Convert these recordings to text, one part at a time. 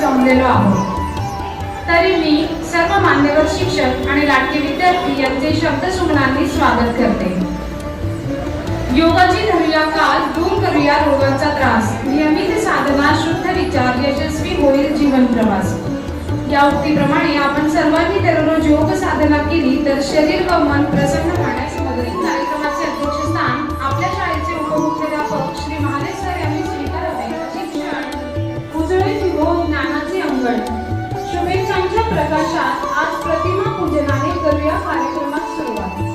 जमलेलो आहोत. तरी मी सर्व मान्यवर शिक्षक आणि लाडके विद्यार्थी यांचे शब्दसुमनांनी स्वागत करते. योगाची धरूया काल, दूर करूया रोगांचा त्रास, नियमित साधना, शुद्ध विचार, यशस्वी होईल जीवन प्रवास. या उक्तीप्रमाणे आपण सर्वांनी दररोज योग साधना केली तर शरीर व मन प्रसन्न राहण्यास मदत होईल. कार्यक्रमाचे अध्यक्षस्थान आपल्या शाळेचे उपमुख्याध्यापक श्री महादेव सर यांनी स्वीकारावे. शिक्षण उजळेल हो ज्ञानाचे अंगण. शुभेच्छांच्या प्रकाशात आज प्रतिमा पूजनाने करूया कार्यक्रमात सुरुवात.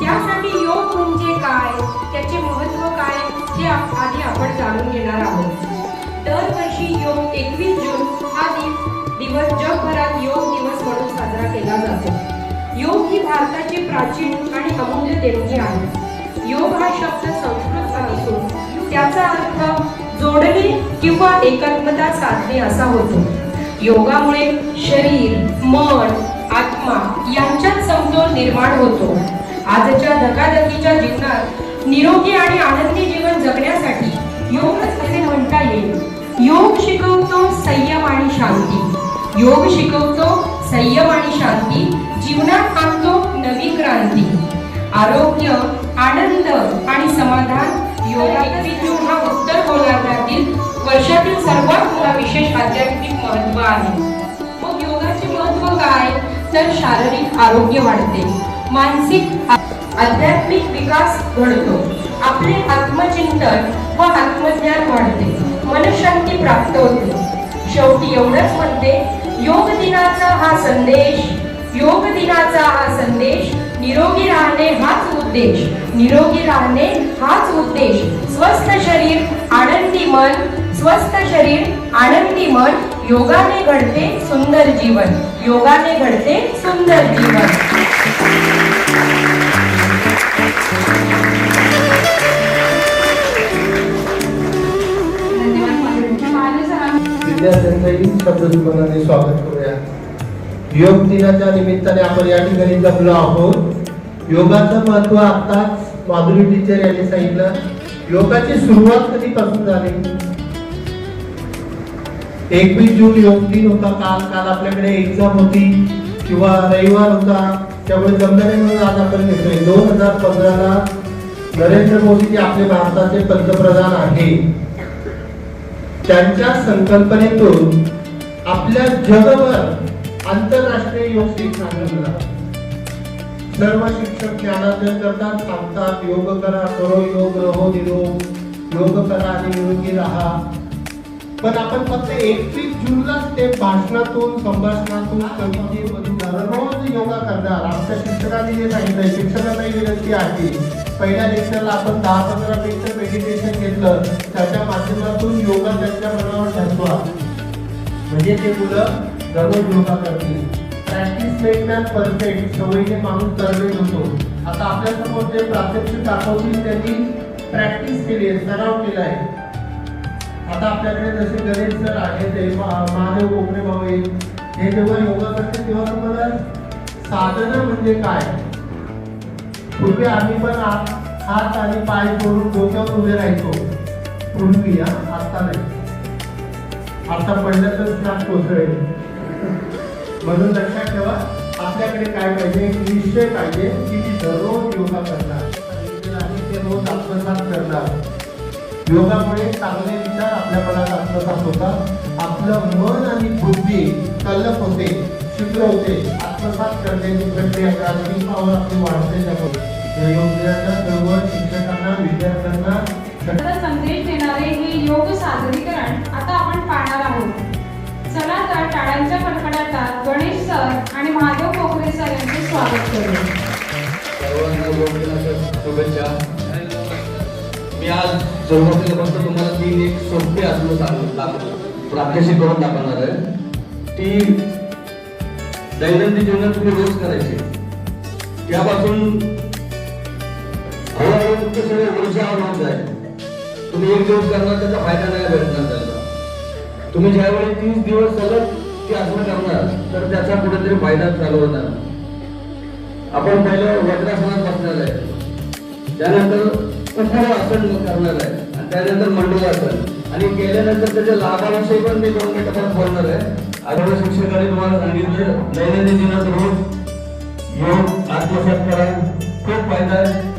त्यासाठी योग म्हणजे काय, त्याचे महत्त्व काय हे आधी आपण जाणून घेणार आहोत. दरवर्षी योग 21 जून हा दिवस जगभरात योग दिवस म्हणून साजरा केला जातो. योग ही भारताची प्राचीन आणि अमूल्य देणगी आहे. योग हा शब्द संस्कृतचा असून त्याचा अर्थ जोडणे किंवा एकात्मता साधणे असा होतो. योगामुळे शरीर, मन, आत्मा यांच्यात समतोल निर्माण होतो. आजच्या धकाधकीच्या जीवनात निरोगी आणि आनंदी जीवन जगण्यासाठी योग असे म्हणता येईल. योग शिकवतो संयम आणि शांती. योग शिकवतो संयम आणि शांती, जीवनात आणतो नवी क्रांती. आरोग्य, आनंद आणि समाधान. योगा 21 जून हा उत्तर गोलार्धातील वर्षातील सर्वात मोठा विशेष आध्यात्मिक महत्त्व आहे. मग योगाचे महत्त्व काय? तर शारीरिक आरोग्य वाढते, मानसिक आध्यात्मिक विकास घडतो, आपले आत्मचिंतन व आत्मज्ञान वाढते, मनशांती प्राप्त होते. शेवटी एवढंच म्हणते, योग दिनाचा हा संदेश, योग दिनाचा हा संदेश, निरोगी राहणे हाच उद्देश, निरोगी राहणे हाच उद्देश. स्वस्थ शरीर आनंदी मन, स्वस्थ शरीर आनंदी मन. योगाने घडते सुंदर जीवन, योगाने घडते सुंदर जीवन. विद्यार्थ्यांचंही शब्दसंपन्नाने स्वागत करूया. योग दिनाच्या निमित्ताने आपण या ठिकाणी जमलो आहोत. योगाचं महत्व आताच माधुरी टीचर यांनी सांगितलं. योगाची सुरुवात कधीपासून झाली? 21 जून योग दिन होता. काल आपल्याकडे एक्झाम होती किंवा रविवार होता, त्यामुळे जमल्याने म्हणून आज आपण घेतोय. 2015ला नरेंद्र मोदी जे आपले भारताचे पंतप्रधान आहे, त्यांच्या संकल्पनेतून आपल्या जगभर आंतरराष्ट्रीय योग दिन साजरा झाला. सर्व शिक्षक ज्ञानार्जन करतात, सांगतात योग करा, करो योग, रहो निरोग, योग करा आणि निरोगी राहा. पण आपण फक्त 21 जूनलाच ते भाषणातून, संभाषणातून, कवितेमधून दररोज योगा करणार. आमच्या शिक्षकांनी जे सांगितलंय, शिक्षकांनाही विनंती आहे, पहिल्या लेक्चरला आपण 10-15 मिनिटं मेडिटेशन घेतलं, त्याच्या माध्यमातून योगा त्यांच्या मनावर ठसवा, म्हणजे ते मुलं दररोज योगा करतील. प्रॅक्टिस मेक मॅन परफेक्ट, सवयीने माणूस तरबेज होतो. आता आपल्या समोर जे प्रात्यक्षिक दाखवतील त्यांनी प्रॅक्टिस केली आहे, सराव केला आहे. आता आपल्याकडे जसे गणेश सर आहे, ते महादेव कोकणे भाऊ आहेत, हे जेव्हा योगा करते तेव्हा तुम्हाला साधना म्हणजे काय? पूर्वी आम्ही पण हात आणि पाय जोडून डोक्यावर उभे राहायचो. पूर्वी आता नाही, आता पडल्यातच नाक कोसळेल. म्हणून लक्षात ठेवा, आपल्याकडे काय पाहिजे? एक निश्चय पाहिजे की मी दररोज योगा करणार आणि ते रोज आत्मसात करणार. योगामुळे चांगले विचार आपल्या मनात आत्मसात होतात, आपलं मन आणि बुद्धी तल्लख होते, शुद्ध होते. आत्मसात करण्याची प्रक्रिया, क्रांती पावर आपली वाढते. त्यामुळे योग दिनाच्या सर्व शिक्षकांना, विद्यार्थ्यांना संदेश देणारे हे योग सादरीकरण आता आपण पाहणार आहोत. चला तर टाळ्यांच्या कडकडाटात गणेश सर आणि महादेव कोकरे सर यांचे स्वागत करूया. सर्वांना योग दिनाच्या शुभेच्छा. मी आज सुरुवातीला फक्त तुम्हाला 3 एक सोपे आसनं प्रात्यक्षिक करून दाखवणार आहे. ती दैनंदिन जीवनात तुम्ही रोज करायची. त्यापासून हळूहळू तुमचे सगळे ऊर्जा होत आहे. तुम्ही 1 दिवस करणार त्याचा फायदा नाही भेटणार त्याचा. तुम्ही ज्यावेळी 30 दिवस सलग ती आसनं करणार तर त्याचा कुठेतरी फायदा चालू होणार. आपण पहिलं वज्रासनात बसणार आहे, त्यानंतर आसन करणार आहे आणि त्यानंतर मंडलासन, आणि केल्यानंतर त्याच्या लाभाविषयी पण मी 2 मिनिटात बोलणार आहे. आरोग्य शिक्षकांनी तुम्हाला सांगितलं दैनंदिन जीवनात रोज योग आत्मसात करा, खूप फायदा आहे.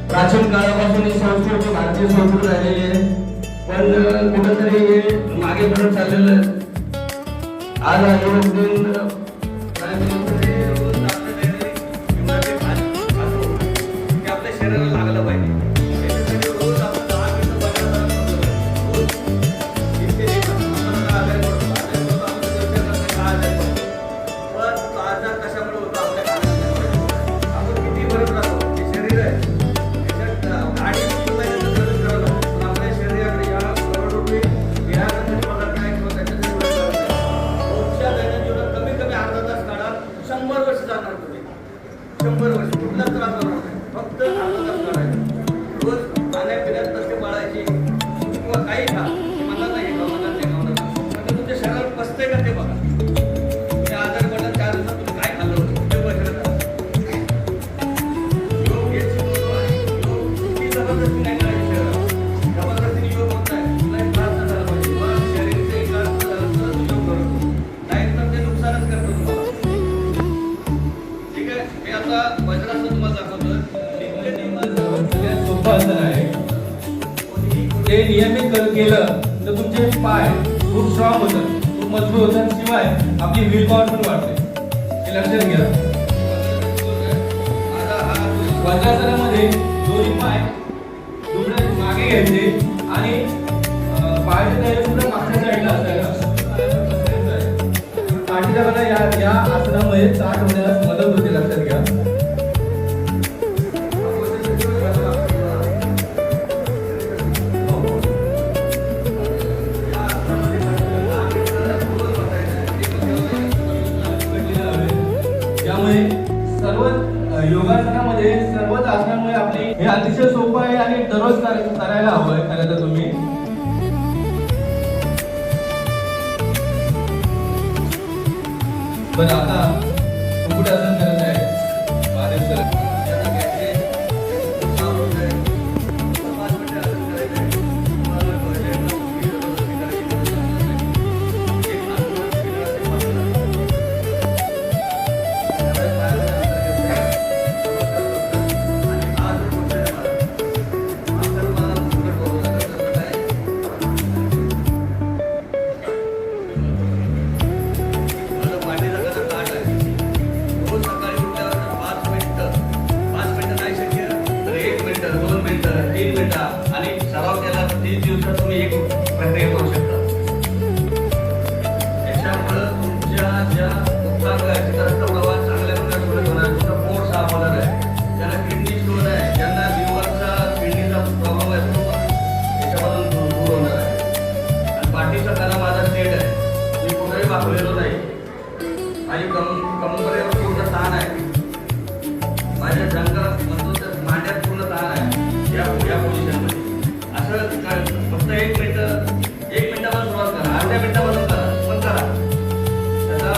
प्राचीन काळापासून ही संस्कृती भारतीय संस्कृती राहिलेली आहे, पण कुठेतरी हे मागे पडत चाललेलं आहे. आज हा योग दिन आपल्या शरीराला लागलं पाहिजे. सोपं आसन आहे. ते नियमित केलं तर तुमचे पाय खूप स्ट्रॉंग होतात, खूप मजबूत होतात, शिवाय आपली व्हील पॉवर पण वाढते. हे लक्षात घ्या. वज्रासनामध्ये दोन्ही पाय दुसऱ्या मागे घ्यायचे आणि पायाच्या तळवे सुद्धा मागच्या साईडला असायला. पाठीचा बघा या आसनामुळे ताठ होण्यास मदत होते. लक्षात घ्या. त्यामुळे सर्व योगासनामध्ये सर्वच आसनांमुळे आपली हे अतिशय सोपं आहे आणि दररोज करायला हवं आहे खरं तर तुम्ही. पण आता कुक्कुटासन करत आहे महादेव सर. आणि सराव केला तर 30 दिवसात तुम्ही एक प्रक्रिया करू शकता. त्याच्यामुळे तुमच्या ज्या उत्तांग आहे त्याचा रक्तप्रवाह चांगल्या प्रकारे सुरळीत होणार आहे. तुमचा पोट साफ होणार आहे. ज्याला किडनी स्टोन आहे, ज्यांना लिव्हरचा किडनीचा प्रॉब्लेम आहे तो पण त्याच्यापासून दूर होणार आहे. आणि पाठीचा कणा माझा स्टेट आहे, मी कुठेही वाकलेलो नाही. माझी कंबरेवर पूर्ण ताण आहे, माझ्या जंगलात म्हणतो तर मांड्यात पूर्ण ताण आहे. या पोझिशनमध्ये असं फक्त 1 मिनिटापासून सुरुवात करा, अर्ध्या मिनिटापासून करा, पण करा. त्याचा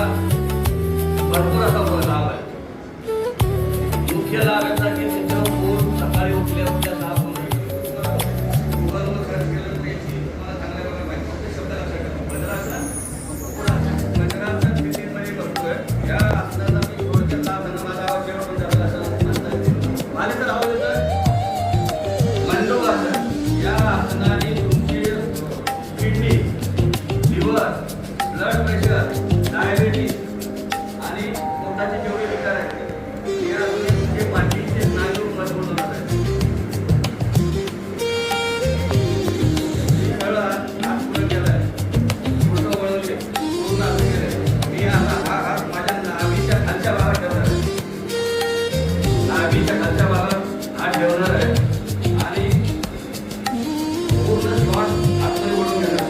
भरपूर असा लाभ आहे. मुख्य लाभ याचा की तुमचं पोट सकाळी उठल्या साफ होऊन जाईल. तुम्हाला चांगल्या प्रकारे माहिती. फक्त शब्द लक्षात ठेवा. वज्रासन फिटिंगमध्ये बघतोय. या आसनाचा मी थोडक्यात लाभ आहे. माझा आवाज जेव्हा पण झाला असं म्हणतात मला तर आवाज येतोय. या आसनाने तुमची kidney, liver, blood pressure, diabetes आणि पोटाचे जेवढे विकार आहेत तुमचे पाठीचे स्नायू मजबूत होणार आहेत. हात पुढे गेलाय, पुढं वळवले, पूर्ण असं गेलंय. मी हा हात माझ्या नाभीच्या खालच्या भागात ठेवणार आहे. नाभीच्या खालच्या भागात हात ठेवणार आहे आणि पूर्ण श्वास आतमध्ये ओढून घेणार.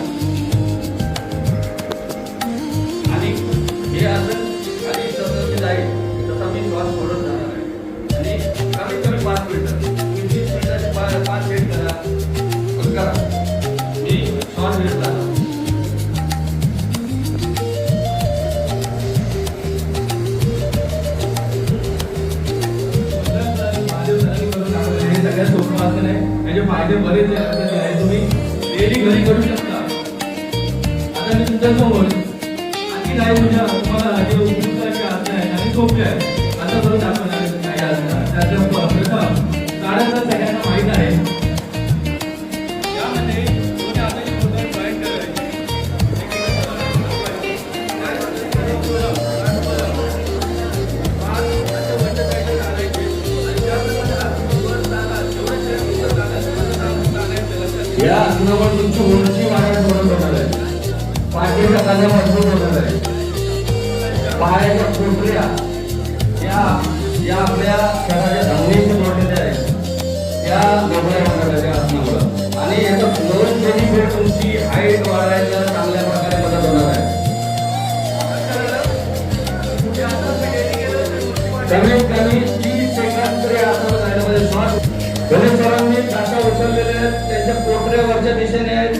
आणि हे आसन आणि जसं जाईल तसा मी श्वास सोडत जाणार आहे. आणि कमीत कमी 5 मिनिटं 20 मिनिटाचे 5 सेट करा. पण करा. मी श्वास घेत जाणार. सगळ्यात सोपं आसन आहे. त्याचे फायदे बरेच आहे. तुम्ही डेली घरी करू शकता. आता मी तुमच्या समोर आणखी काही तुम्हाला जे उपयुक्ताचे आसन आहेत आणि सोपे आहेत असं करून दाखवणार काही आसन. त्याचं प्रथम काढायचं सगळ्यांना माहीत आहे. यामध्ये तुम्ही आपल्याला मोटर जॉईंट करायची. या आसनावर तुमची उंची वाढत होणार आहे. पाठीचा कणा मजबूत होणार आहे. पायाच्या पोटऱ्या या आपल्या शरीराच्या धमनीशी जोडलेल्या आहेत. त्या मोकळ्या होणार आहे या आसनामुळे. आणि याचा दोन बेनिफिट तुमची हाईट वाढायला चांगल्या प्रकारे मदत होणार आहे. कमीत कमी 30 सेकंद तरी आसन करायला श्वास. गणेश सरांनी तासा उचललेले आहेत, त्यांच्या पोटऱ्यावरच्या दिशेने आहेत.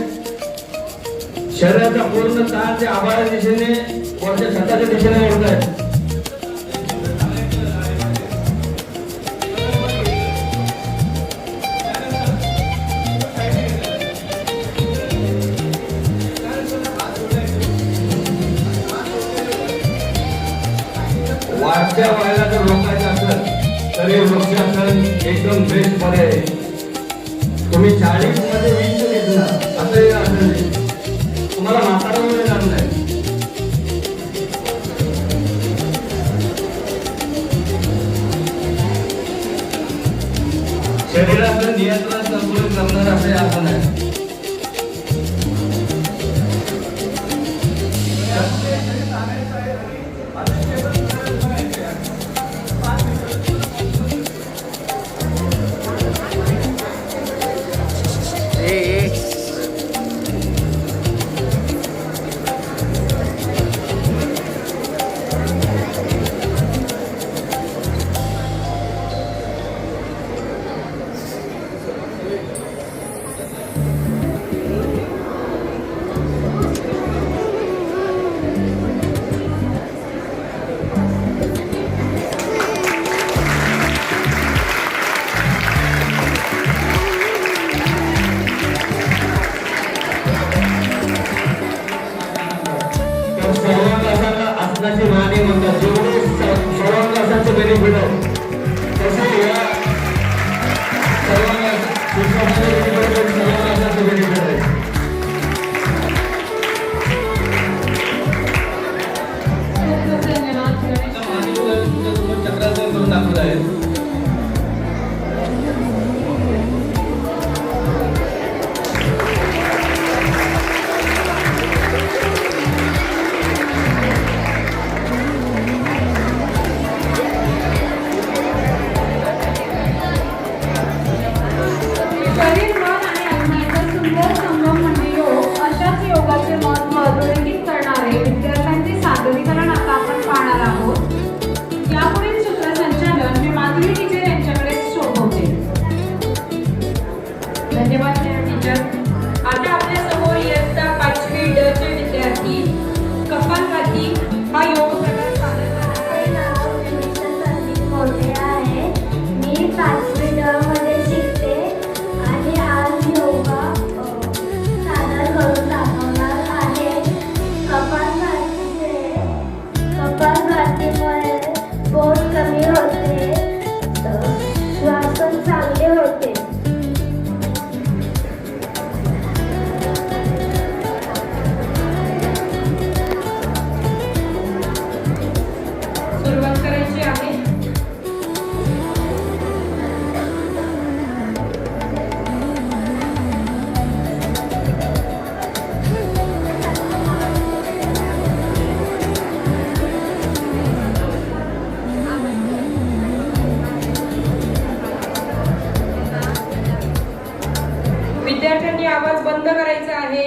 शरीराचा पूर्ण ताण ते आभाळाच्या दिशेने वरच्या छताच्या दिशेने ओढत आहेत. वाढत्या वयाला जर रोखायचं असेल तर हे वृक्षासन एकदम बेस्ट पर्याय आहे. तुम्ही 40 मध्ये 20 घेतला असंही असं नाही. तुम्हाला म्हातारा मुळे जाणं नाही. शरीराचं नियंत्रण संतुलित करणार असे आसन आहे. आसनाची माने म्हणतात. जेवढे सर्वांगासाचे बेनिफिट आहे तसे या सर्वांगासाचे बेनिफिट आहे. खूप खूप धन्यवाद गणेश. तुमच्यासोबत चक्रासन करून दाखवत आहे. शरीर, मन आणि आत्म्याचा सुंदर संगम म्हणजे योग. अशाच योगाचे महत्त्व अधोरेखित करणारे विद्यार्थ्यांचे सादरीकरण आता आपण पाहणार आहोत. यापुढील सूत्रसंचालन मी माधुरी टीचर यांच्याकडे सोपवते. धन्यवाद टीचर. आता आपल्या समोर इयत्ता 5वी ड चे विद्यार्थी कपालभाती हा योग प्रकार सादर करणार माझे नाव निमिषा संदीप मोठे आहे. मी 5वी ड मध्ये शिकते आणि आज योगा सादर करून दाखवणार आहे. कपालभातीमुळे पोट कमी होते, श्वासन चांगले होते. सुरुवात करायची आहे. विद्यार्थ्यांनी आवाज बंद करायचा आहे.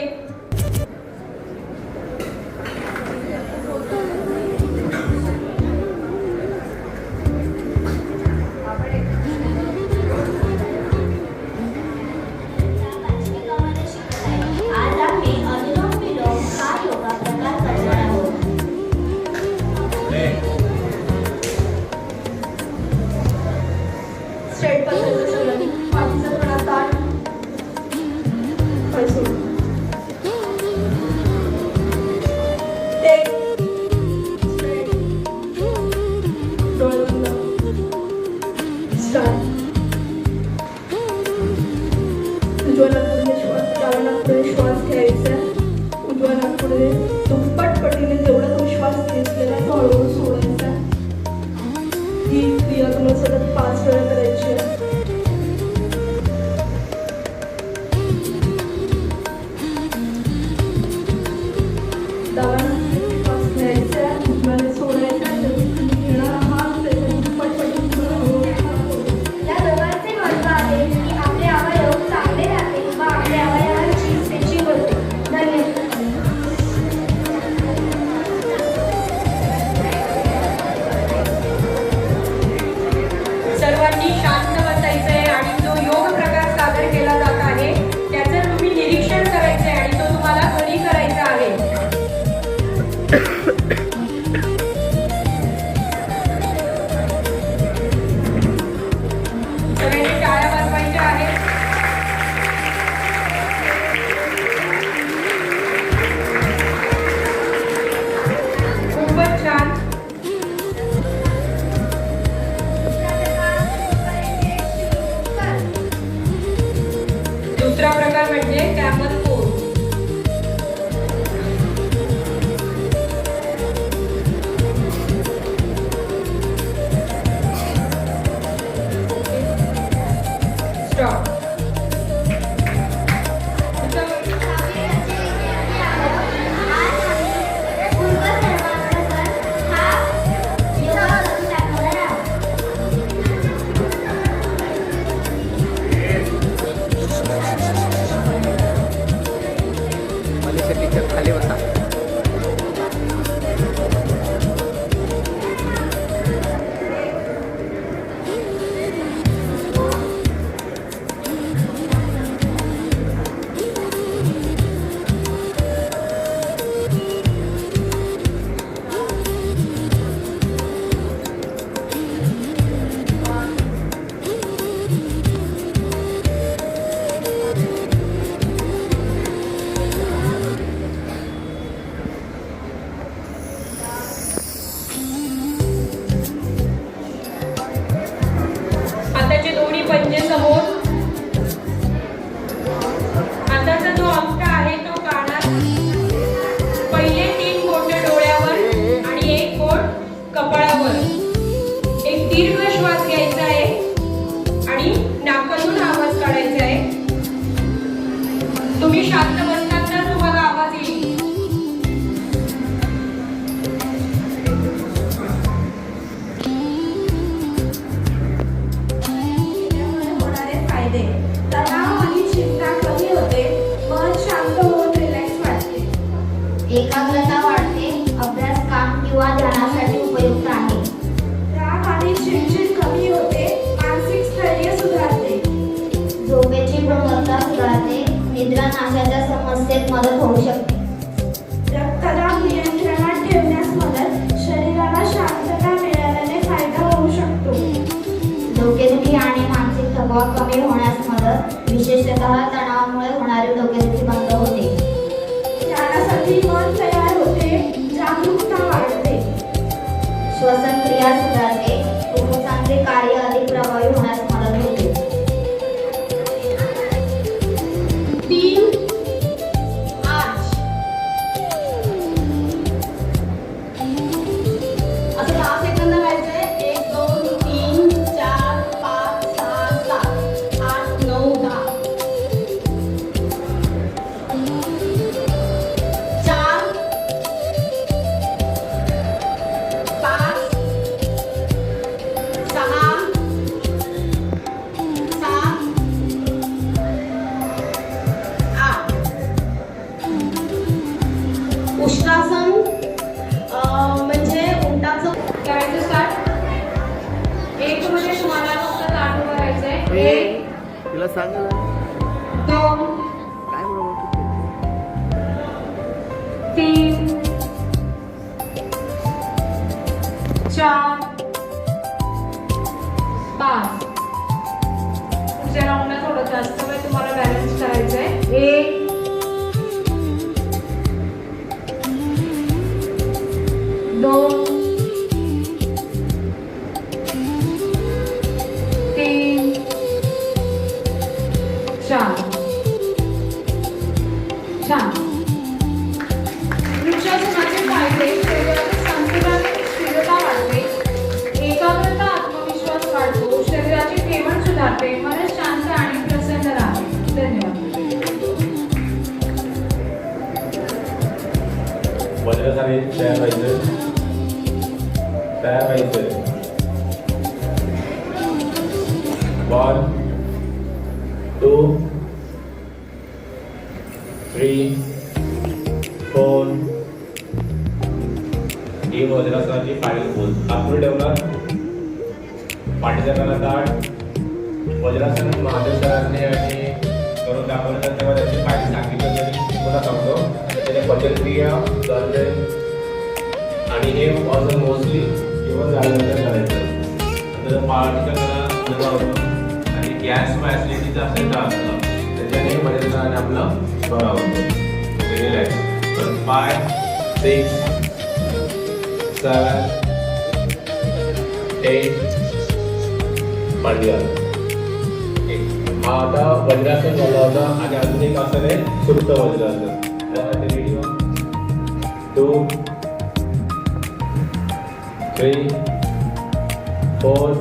आज आम्ही अनुलोम विलोम हा योगा प्रकार करणार आहोत. स्ट्रेट बसायचं, पाठीचा थोडा ताठ बसून. टेक स्ट्रेट, डोळे बंद. स्टार्ट. उजव्या नाकपुडीने श्वास, डाव्या नाकपुडीने श्वास घ्यायचा. उजव्या नाकपुडीने दुप्पट पटीने जेवढा तुम्ही श्वास घेतलेला तो हळूहळू सोडायचा. ही क्रिया तुम्हाला सतत 5 वेळा करायची आहे. डाव्या नाकपुडीने श्वास घ्यायचा, उजव्याने सोडायचा. घेणारा हात त्याच्या दुप्पट पटीने तुम्हाला हळूहळू सोडायचा. या दोघांचे महत्त्व आहे की आपले अवयव चांगले राहतील व आपल्या अवयवांची स्थिती होते. धन्यवाद. सर्वांनी शांत म्हणजे कॅमल पोज. स्टॉप. टीचर खाली बसा. हाताचे दोन्ही पंजे समोर. हाताचा जो अंगठा आहे तो कानात. पहिले 3 बोटे डोळ्यावर आणि 1 बोट कपाळावर. एक दीर्घ श्वास घ्यायचा आहे आणि नाकातून आवाज काढायचा आहे. तुम्ही शांत बसलात तर तुम्हाला आवाज येईल. यामुळे होणारे फायदे. तणाव आणि चिंता कमी होते. मन शांत होऊन रिलॅक्स वाटते. एकाग्रता वाढते. अभ्यास, काम किंवा ध्यानासाठी उपयुक्त आहे. राग आणि चिडचिड कमी होते. मानसिक स्थैर्य सुधारते. झोपेची गुणवत्ता सुधारते. निद्रा नाशाच्या समस्येत मदत होऊ शकते. रक्तदाब नियंत्रणात ठेवण्यास मदत. शरीराला शांतता मिळाल्याने फायदा होऊ शकतो. डोकेदुखी आणि मानसिक थकवा कमी होण्यास मदत. विशेषतः तणावामुळे होणारी डोकेदुखी बंद होते. ध्यानासाठी मन तयार होते. जागरूकता वाढते. श्वसन क्रिया सुधारते. फुफ्फुसांचे कार्य अधिक प्रभावी होण्यास मदत होते. 3 8 असं 10 सेकंद व्हायचंय. 1 2 3 4 5 6 7 8 9 10. 4 5 6 7 8. उष्णासन म्हणजे उंटाचं. करायचं स्टार्ट. 1 म्हणजे तुम्हाला फक्त ताट उभं राहायचंय. 1 तिला सांग ना. 2 काय बरोबर 3 4 5. पुढच्या राऊंडला थोडं जास्त वेळ तुम्हाला बॅलन्स करायचंय. 1 2 3 4. छान. वृक्षासनाचे फायदे. शरीराचे संतुलन, स्थिरता वाढते. एकाग्रता, आत्मविश्वास वाढतो. शरीराची ठेवण सुधारते. मन शांत आणि प्रसन्न राहते. धन्यवाद. वज्रासनाने तयार व्हायचं. तयार व्हायचं. 1 2 3 4. ही वज्रासनाची फायनल पोज. हात ठेवणार. पाठीच्या कानात ताट. वज्रासन महादेव सरांनी आणि करून दाखवलं तेव्हा त्याची फायदे सांगितलं तरी पुन्हा सांगतो. त्याने पचनक्रिया करते आणि हे असं मोस्टली जेवण झाल्यानंतर करायचं. नंतर पाठीच्या कानात उभा होतो आणि गॅस व ॲसिडिटीचा असेल तर असतं त्याच्याने वज्रासनाने आपलं बरा होतो. रिलॅक्स. 5 6 7 8 पांड्या. हा आता वज्रासन झाला होता आणि अजून एक आसन आहे सुप्त वज्रासन. रेडी 1 2 3 4.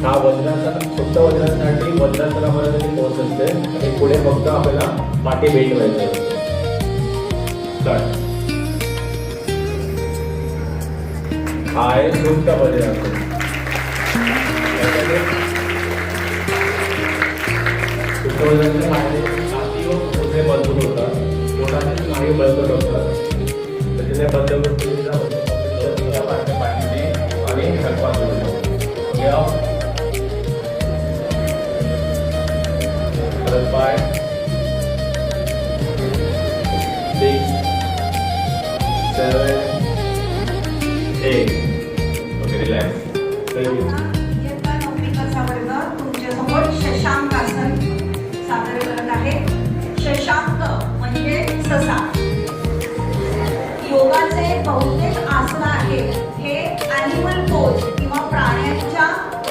हा वज्रासन सुप्त वज्रासनासाठी वज्रासनापर्यंत पोहोच असते आणि पुढे फक्त आपल्याला पाठी बेंड व्हायचं असतं. स्टार्ट. हा आहे सुप्त वज्रासन. सुप्त वज्रासनामध्ये छाती व पोटे मजबूत होतात, पोटाचे स्नायू बळकट होतात. त्याच्याने बंद गोष्टीचा पाठीने आणि सर्पात होतो. परत पाय 6 7 8. Okay, relax. इयत्ता 9चा वर्ग तुमच्यासमोर शशांकासन सादर करत आहे. शशांक म्हणजे ससा. योगाचे बहुतेक आसन आहेत हे ॲनिमल पोज किंवा प्राण्यांच्या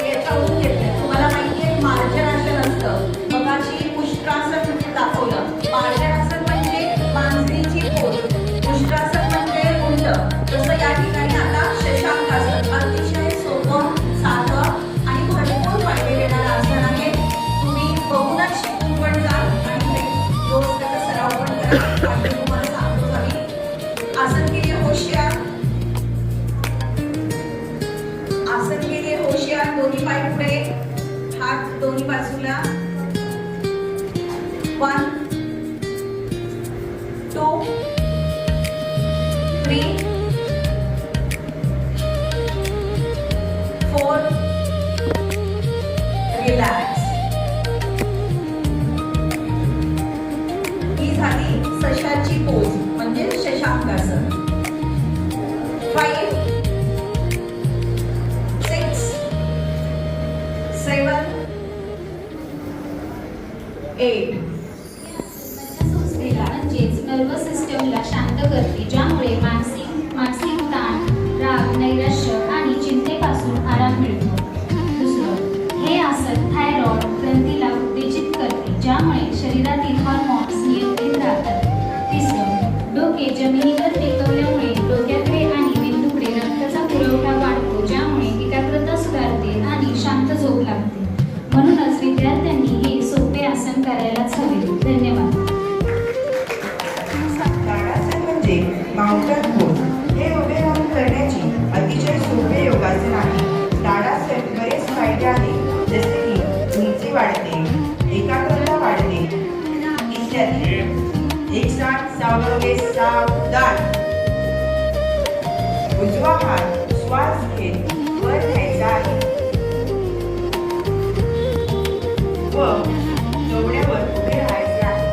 याच्यावरून घेतले. तुम्हाला माहिती आहे मार्जनासन असतं. मगाशी उष्ट्रासन दाखवलं. मार्जनासन म्हणजे मांजरीची पोज, उष्ट्रासन म्हणजे उंट. तसं या ठिकाणी आता शशांकासन अतिशय सोपं, साधं आणि भरपूर फायदे देणारं आसन आहे. तुम्ही बघूनच शिकून पण जाल आणि रोज त्याचा सराव पण करा. आणि तुम्हाला सांगतो आम्ही आसन के लिए होशियार. आसन के लिए होशियार. दोन्ही पाय पुढे, हात दोन्ही बाजूला. 1 2 3 4. रिलॅक्स. ही झाली सशाची पोज म्हणजे शशांकासन. 5 6 7 8. संस्थेला म्हणजेच नर्वस सिस्टमला शांत करते, ज्यामुळे मानसिक ताण, राग, नैराश्य आणि चिंतेपासून आराम मिळतो. दुसरं, हे आसन थायरॉइड ग्रंथीला उत्तेजित करते, ज्यामुळे शरीरातील हार्मोन्स नियंत्रित राहतात. तिसरं, डोके जमिनीवर टेकवल्यामुळे डोक्याकडे आणि मेंदूकडे रक्ताचा पुरवठा वाढतो, ज्यामुळे एकाग्रता सुधारते आणि शांत झोप लागते. म्हणूनच विद्यार्थ्यांनी हे सोपे आसन करायलाच हवे. धन्यवाद. ताडासन म्हणजे माउंटन पोज. हे उभे राहून करण्याची अतिशय सोपे योगासन आहे. ताडासन बरेच फायदे आहेत, जसे की उंची वाढते, एकाग्रता वाढते इत्यादी. एक साथ सावरवे सावधान. उजवा हात श्वास घेत वर घ्यायचा आहे व डोळ्यावर उभे राहायचे आहे.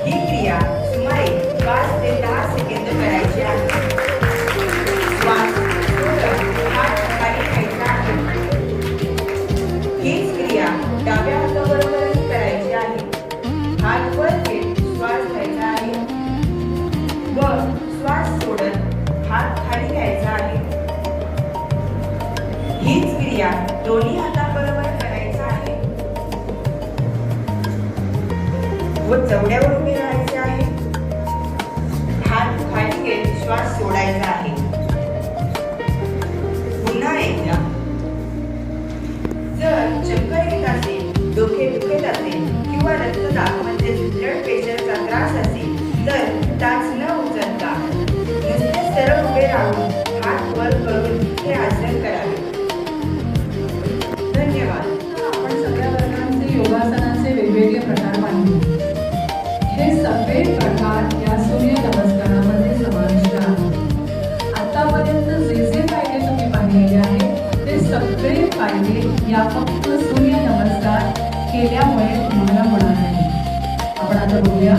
ही क्रिया सुमारे 5 ते 10 सेकंद करायची आहे. श्वास सोडून हात खाली घ्यायचा आहे. हीच क्रिया डाव्या हाताबरोबरही करायची आहे. हात वर घेत श्वास घ्यायचा आहे व श्वास सोडत हात खाली घ्यायचा आहे. हीच क्रिया दोन्ही हाताबरोबर करायची आहे व चवड्यावर उभे राहायचे आहे. हात खाली घेत श्वास सोडायचा आहे. पुन्हा एकदा. जर चक्कर येत असेल, डोके दुखत असेल किंवा रक्तदाब म्हणजे ब्लड प्रेशरचा त्रास असेल तर टाच न उचलता नुसते सरळ उभे राहून हात वर करून हे आसन करावे. धन्यवाद. आपण सगळ्या वर्गांचे योगासनाचे वेगवेगळे प्रकार पाहिले. हे सगळे प्रकार या सूर्य नमस्कारामध्ये समाविष्ट आहेत. आतापर्यंत जे जे फायदे तुम्ही पाहिलेले आहेत ते सगळे फायदे या फक्त सूर्य नमस्कार केल्यामुळे तुम्हाला होणार नाही. आपण आता बघूया.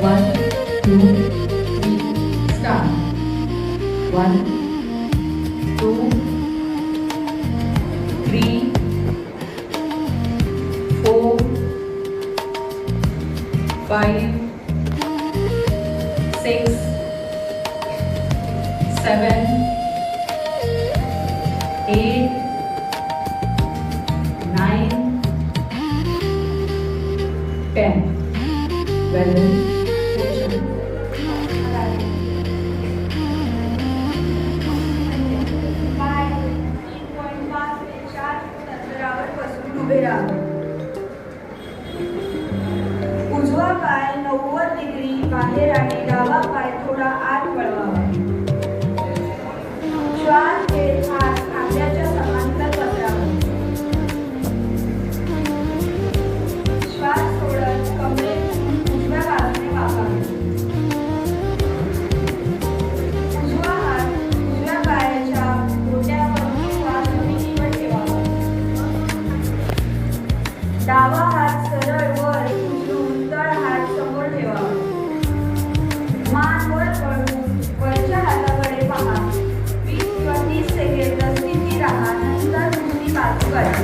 1 2 3 स्टार्ट. 1 2 3 4 5 6 7 8 10. Valerie. पाय 3.5 ते 4 अंतरावर पसरून उभे राहा. उजवा पाय 90 डिग्री बाहेर आणि डावा पाय थोडा आत वळवावा. श्वास घेत हात खांद्याच्या समांतर पसरावा. श्वास सोडत कमरेत उजव्या बाजूने वाकावे. उजवा हात उजव्या पायाच्या बोटावर किंवा जमिनीवर ठेवावा. डावा हात सरळ वर उचलून तळ हात समोर ठेवावा. मान वर करून वरच्या हाताकडे पहा. 20 किंवा 30 सेकंद स्थिती राहा. नंतर दुसरी बाजू करा.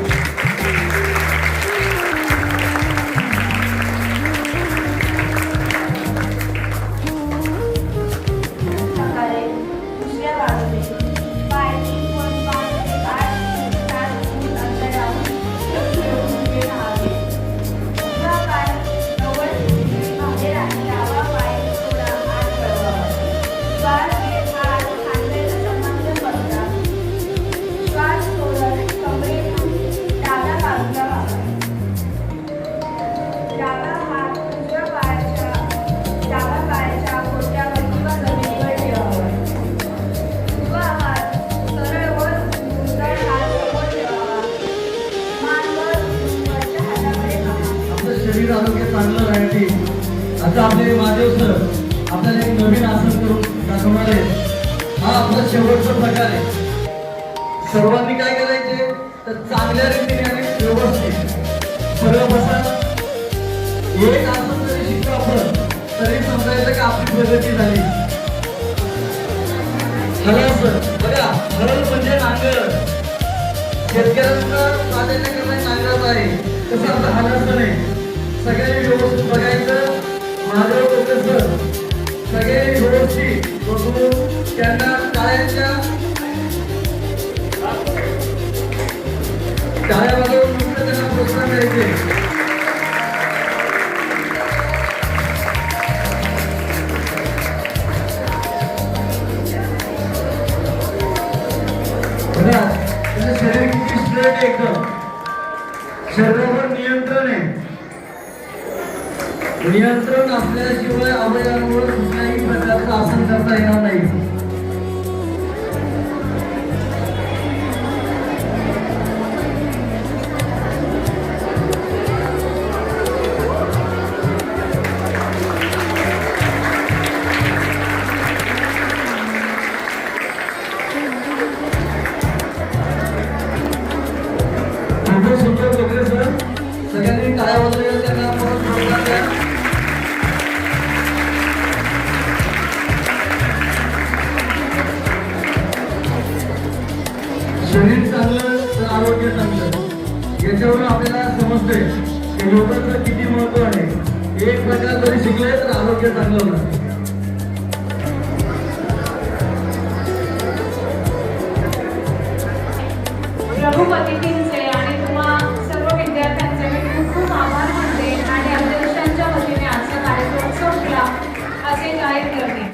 प्रकारे दुसऱ्या बाजूने पाय 3.5 ते 8 फूट अंतरावर ठेवून उभे राहावे. उजवा पाय 90 डिग्री बाहेर आणि डावा पाय थोडा आत वळवावा. श्वास घेत हात खांद्याच्या समांतर पसरा. श्वास सोडत कमरेतून डाव्या बाजूला वाका. डावा हात डाव्या पायाच्या बोटावर किंवा जमिनीवर ठेवावा. उजवा हात सरळ वर उचलून तळ हात समोर ठेवावा. मान वर उचलून वरच्या हाताकडे पहा. आपलं शरीर आरोग्य चांगलं राहते. आता आपले महादेव सर आपल्याला एक नवीन आसन करून दाखवणार आहे. हा आपला शेवटचा प्रकार आहे. सर्वांनी काय करायचे तर चांगल्या रीतीने आणि व्यवस्थित सरळ बसा. एक आसन जरी शिकतो आपण तरी समजायचं की आपली प्रगती झाली. हलल सर बघा, हलल म्हणजे नांगर. शेतकऱ्यांना प्राधान्य करण्यात नांगराच आहे. तसं आपलं हलायचं नाही. सगळ्यांनी व्यवस्थित बघायचं. माझं डोकं सर सगळे व्यवस्थित बघून त्यांना टाळ्या वाजवून त्यांना प्रोत्साहन द्यायचे. बघा तुझं शरीर किती स्ट्रेट आहे. एकदम शरीरावर नियंत्रण आहे. नियंत्रण असल्याशिवाय अवयवांवर कुठल्याही प्रकारचं आसन करता येणार नाही. खूपच सुंदर वगैरे सर. सगळ्यांनी टाळ्या वाजवल्या. त्यांना परत प्रोत्साहन द्या. शरीर चांगलं तर आरोग्य चांगलं. याच्यावरून आपल्याला समजतंय की योगाचं किती महत्व आहे. एक प्रकार जरी शिकले तर आरोग्य चांगलं होणार. रघुपती